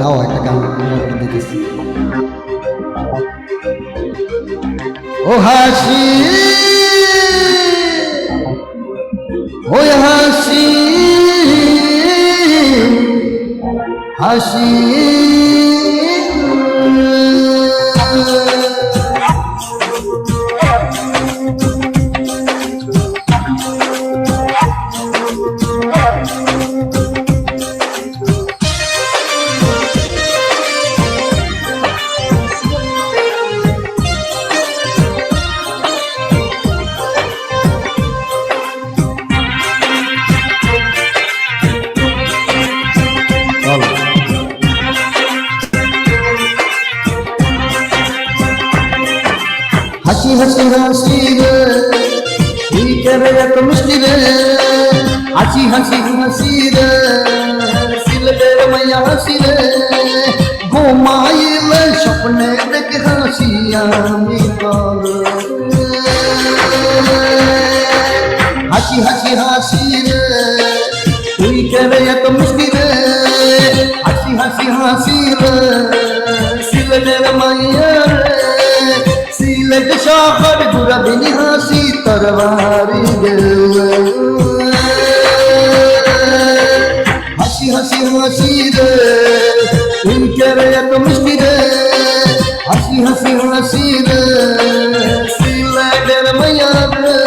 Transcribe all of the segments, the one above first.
গাও একটা গান দিতেছি। ও হাসি ওই হাসি হাসি হাসি হাসি হাসি রে তুই কেন এত মিষ্টি রে হাসি হাসি হাসি রে সিলেটের মাইয়া হাসি রে ঘুমাইলে স্বপ্নে দেখে হাসি আমি তোর হাসি হাসি হাসি রে তুই কেন এত মিষ্টি রে হাসি হাসি হাসি রে সিলেটের মাইয়া রে সিলেট শহর ঘুরাবিনি হাসি তরবারি গেল হাসি হাসি হাসি রে তুই কেরে এত মিষ্টি রে হাসি হাসি হাসি রে সিলেটের মাইয়া রে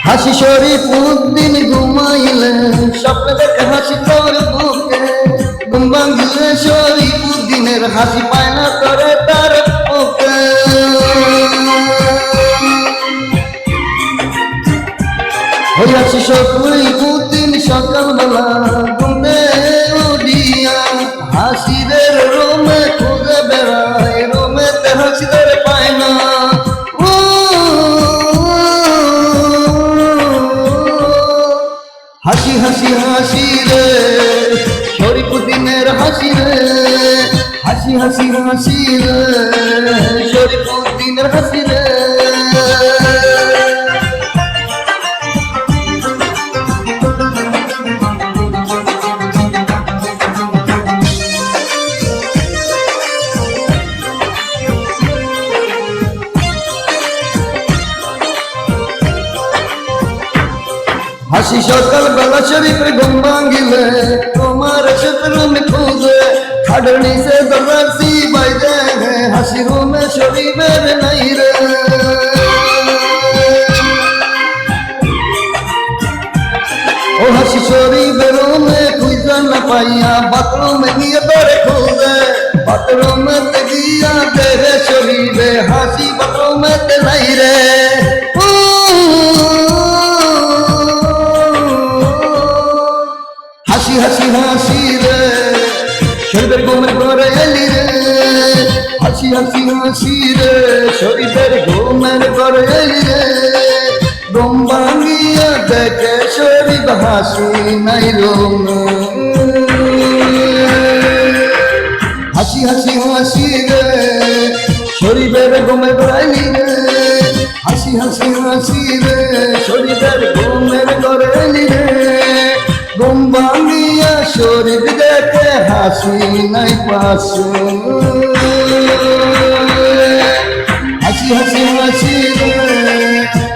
হাসি শরীফ উদ্দিন ঘুমাইলে স্বপ্ন দেখে হাসি তোর বুকে ঘুম ভাঙিলে শরীফ উদ্দিনের হাসি পায় না করে তার বুকে ওই হাসি শরীফ উদ্দিন সকালবেলা ঘুমে উঠিয়া হাসিদের রোমে খুঁজে বেড়ায় রোমেতে হাসিদের পায় না হাসি হাসি হাসি রে শরীফুদ্দিনের হাসি রে হাসি হাসি হাসি রে শরীফুদ্দিনের হাসি রে হাসি সকাল বেলা শরীফের ঘুম ভাঙিলে তোমার শত্রুমে খুঁজে খাটের নিচে দরবারসি বাইরে হাসি রুমে শরীফের নাই রে ও হাসি শরীফের রুমে খুঁজে না পাইয়া বাথরুমে গিয়ে ধরে খুঁজে বাথরুমেতে গিয়া দেহে শরীফে হাসি বাথরুমেতে নাই রে হাসি হাসি হাসি রে শরীফের ঘুমের ঘরে এলি রে হাসি হাসি হাসি রে শরীফের ঘুমের ঘরে এলি রে ঘুম ভাঙিয়া দেখে শরীফ হাসি নাই রুম হাসি হাসি হাসি রে শরীফের ঘুমের ঘরে এলি রে হাসি হাসি হাসি রে শরীফের ঘুমের ঘরে এলি রে ঘুম ভাঙিয়া শরীফ দেখে হাসি নাই পাশে হাসি হাসি হাসি রে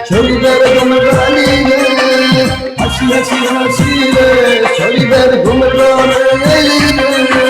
শরীফের ঘুমের ঘরে রে হাসি হাসি হাসি রে শরীফের ঘুমের ঘরে এলি রে